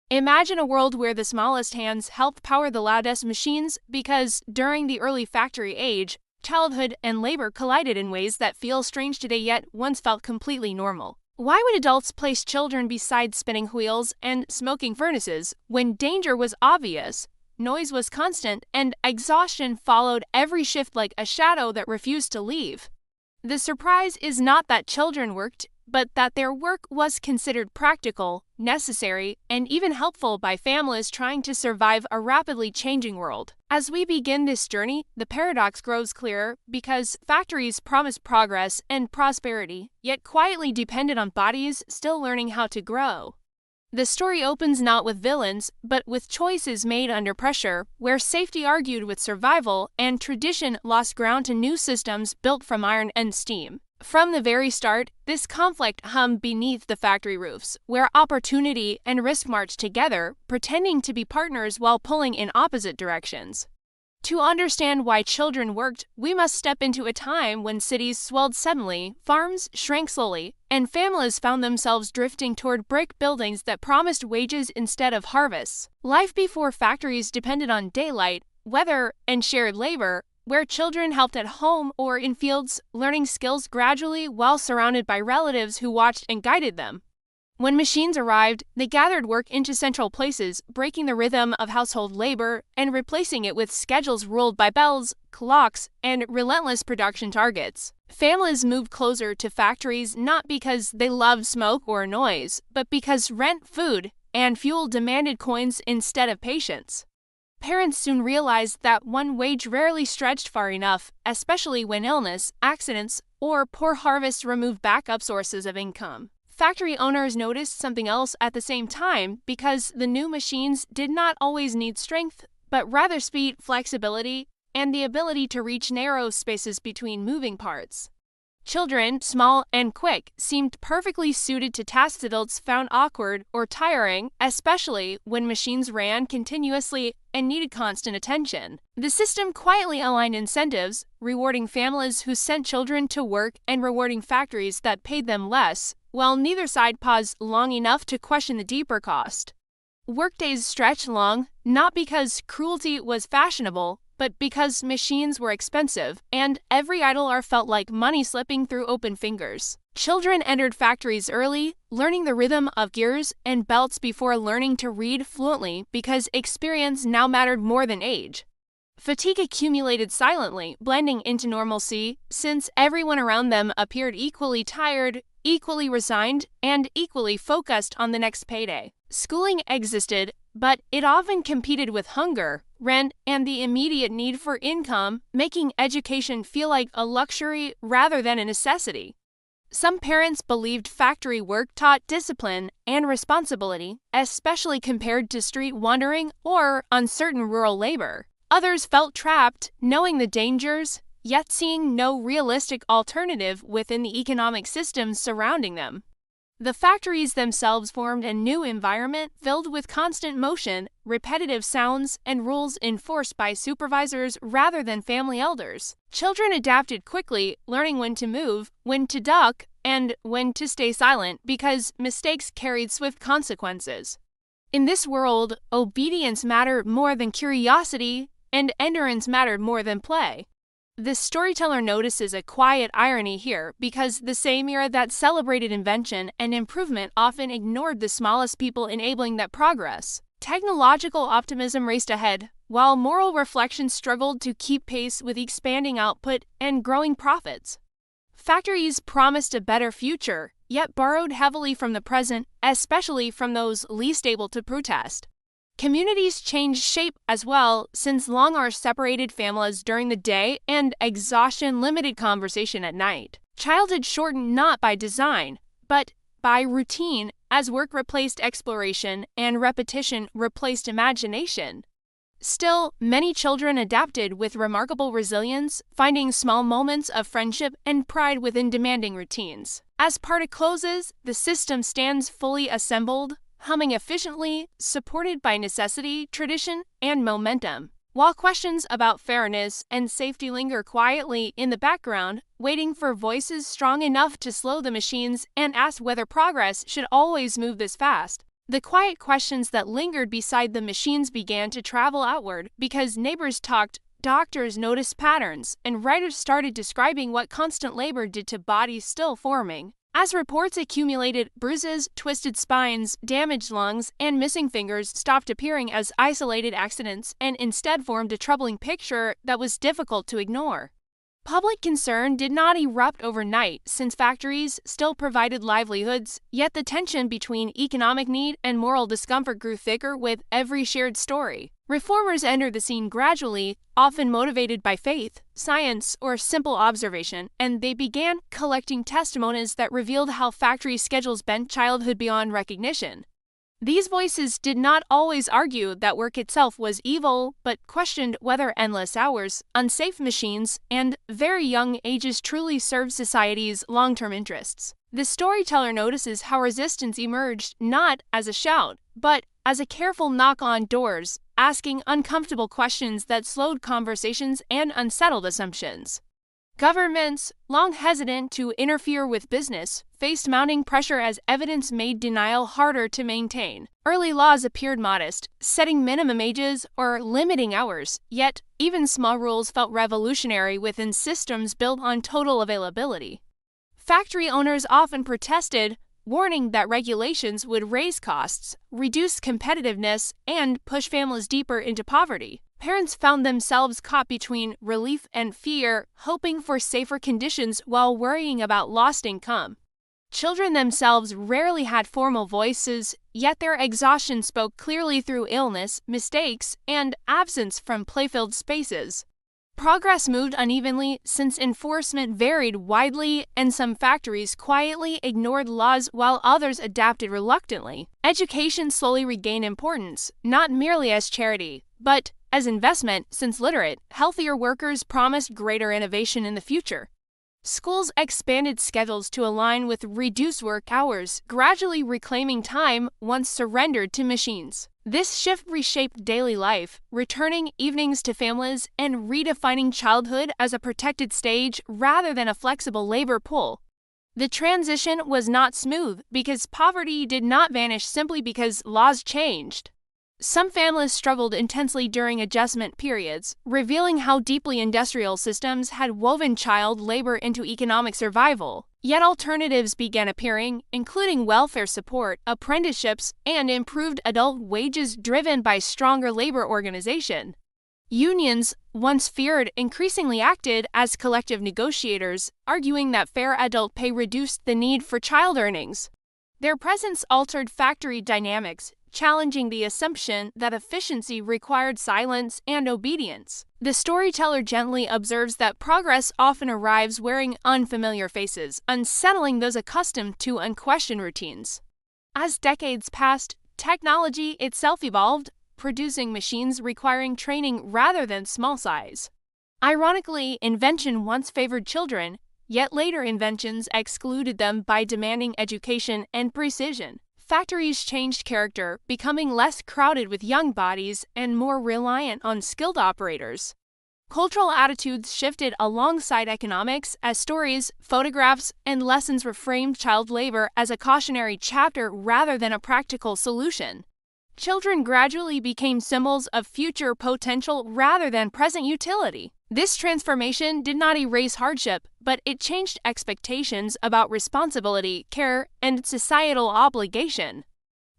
Imagine a world where the smallest hands help power the loudest machines because during the early factory age, childhood and labor collided in ways that feel strange today yet once felt completely normal. Why would adults place children beside spinning wheels and smoking furnaces when danger was obvious, noise was constant, and exhaustion followed every shift like a shadow that refused to leave? The surprise is not that children worked, but that their work was considered practical, necessary, and even helpful by families trying to survive a rapidly changing world. As we begin this journey, the paradox grows clearer because factories promise progress and prosperity, yet quietly depended on bodies still learning how to grow. The story opens not with villains, but with choices made under pressure, where safety argued with survival and tradition lost ground to new systems built from iron and steam. From the very start, this conflict hummed beneath the factory roofs, where opportunity and risk marched together, pretending to be partners while pulling in opposite directions. To understand why children worked, we must step into a time when cities swelled suddenly, farms shrank slowly, and families found themselves drifting toward brick buildings that promised wages instead of harvests. Life before factories depended on daylight, weather, and shared labor, where children helped at home or in fields, learning skills gradually while surrounded by relatives who watched and guided them. When machines arrived, they gathered work into central places, breaking the rhythm of household labor and replacing it with schedules ruled by bells, clocks, and relentless production targets. Families moved closer to factories not because they loved smoke or noise, but because rent, food, and fuel demanded coins instead of patience. Parents soon realized that one wage rarely stretched far enough, especially when illness, accidents, or poor harvests removed backup sources of income. Factory owners noticed something else at the same time because the new machines did not always need strength, but rather speed, flexibility, and the ability to reach narrow spaces between moving parts. Children, small and quick, seemed perfectly suited to tasks adults found awkward or tiring, especially when machines ran continuously and needed constant attention. The system quietly aligned incentives, rewarding families who sent children to work and rewarding factories that paid them less, while neither side paused long enough to question the deeper cost. Workdays stretched long, not because cruelty was fashionable, but because machines were expensive, and every idle hour felt like money slipping through open fingers. Children entered factories early, learning the rhythm of gears and belts before learning to read fluently because experience now mattered more than age. Fatigue accumulated silently, blending into normalcy, since everyone around them appeared equally tired, equally resigned, and equally focused on the next payday. Schooling existed, but it often competed with hunger, rent, and the immediate need for income, making education feel like a luxury rather than a necessity. Some parents believed factory work taught discipline and responsibility, especially compared to street wandering or uncertain rural labor. Others felt trapped, knowing the dangers, yet seeing no realistic alternative within the economic systems surrounding them. The factories themselves formed a new environment filled with constant motion, repetitive sounds, and rules enforced by supervisors rather than family elders. Children adapted quickly, learning when to move, when to duck, and when to stay silent because mistakes carried swift consequences. In this world, obedience mattered more than curiosity, and endurance mattered more than play. The storyteller notices a quiet irony here because the same era that celebrated invention and improvement often ignored the smallest people enabling that progress. Technological optimism raced ahead, while moral reflection struggled to keep pace with expanding output and growing profits. Factories promised a better future, yet borrowed heavily from the present, especially from those least able to protest. Communities changed shape as well, since long hours separated families during the day and exhaustion limited conversation at night. Childhood shortened not by design, but by routine, as work replaced exploration and repetition replaced imagination. Still, many children adapted with remarkable resilience, finding small moments of friendship and pride within demanding routines. As part closes, the system stands fully assembled, humming efficiently, supported by necessity, tradition, and momentum. While questions about fairness and safety linger quietly in the background, waiting for voices strong enough to slow the machines and ask whether progress should always move this fast. The quiet questions that lingered beside the machines began to travel outward because neighbors talked, doctors noticed patterns, and writers started describing what constant labor did to bodies still forming. As reports accumulated, bruises, twisted spines, damaged lungs, and missing fingers stopped appearing as isolated accidents and instead formed a troubling picture that was difficult to ignore. Public concern did not erupt overnight since factories still provided livelihoods, yet the tension between economic need and moral discomfort grew thicker with every shared story. Reformers entered the scene gradually, often motivated by faith, science, or simple observation, and they began collecting testimonies that revealed how factory schedules bent childhood beyond recognition. These voices did not always argue that work itself was evil, but questioned whether endless hours, unsafe machines, and very young ages truly served society's long-term interests. The storyteller notices how resistance emerged not as a shout, but as a careful knock on doors, asking uncomfortable questions that slowed conversations and unsettled assumptions. Governments, long hesitant to interfere with business, faced mounting pressure as evidence made denial harder to maintain. Early laws appeared modest, setting minimum ages or limiting hours, yet even small rules felt revolutionary within systems built on total availability. Factory owners often protested, warning that regulations would raise costs, reduce competitiveness, and push families deeper into poverty. Parents found themselves caught between relief and fear, hoping for safer conditions while worrying about lost income. Children themselves rarely had formal voices, yet their exhaustion spoke clearly through illness, mistakes, and absence from play-filled spaces. Progress moved unevenly since enforcement varied widely, and some factories quietly ignored laws while others adapted reluctantly. Education slowly regained importance, not merely as charity, but as investment, since literate, healthier workers promised greater innovation in the future. Schools expanded schedules to align with reduced work hours, gradually reclaiming time once surrendered to machines. This shift reshaped daily life, returning evenings to families and redefining childhood as a protected stage rather than a flexible labor pool. The transition was not smooth because poverty did not vanish simply because laws changed. Some families struggled intensely during adjustment periods, revealing how deeply industrial systems had woven child labor into economic survival. Yet alternatives began appearing, including welfare support, apprenticeships, and improved adult wages driven by stronger labor organization. Unions, once feared, increasingly acted as collective negotiators, arguing that fair adult pay reduced the need for child earnings. Their presence altered factory dynamics, challenging the assumption that efficiency required silence and obedience. The storyteller gently observes that progress often arrives wearing unfamiliar faces, unsettling those accustomed to unquestioned routines. As decades passed, technology itself evolved, producing machines requiring training rather than small size. Ironically, invention once favored children, yet later inventions excluded them by demanding education and precision. Factories changed character, becoming less crowded with young bodies and more reliant on skilled operators. Cultural attitudes shifted alongside economics as stories, photographs, and lessons reframed child labor as a cautionary chapter rather than a practical solution. Children gradually became symbols of future potential rather than present utility. This transformation did not erase hardship, but it changed expectations about responsibility, care, and societal obligation.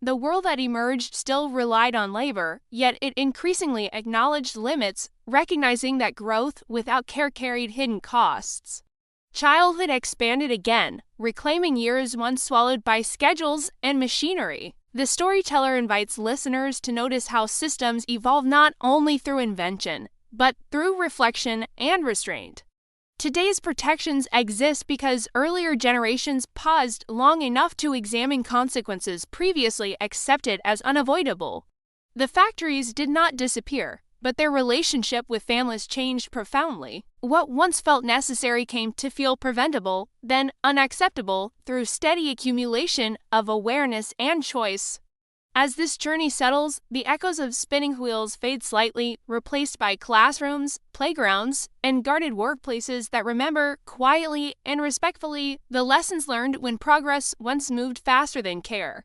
The world that emerged still relied on labor, yet it increasingly acknowledged limits, recognizing that growth without care carried hidden costs. Childhood expanded again, reclaiming years once swallowed by schedules and machinery. The storyteller invites listeners to notice how systems evolve not only through invention, but through reflection and restraint. Today's protections exist because earlier generations paused long enough to examine consequences previously accepted as unavoidable. The factories did not disappear, but their relationship with families changed profoundly. What once felt necessary came to feel preventable, then unacceptable, through steady accumulation of awareness and choice. As this journey settles, the echoes of spinning wheels fade slightly, replaced by classrooms, playgrounds, and guarded workplaces that remember, quietly and respectfully, the lessons learned when progress once moved faster than care.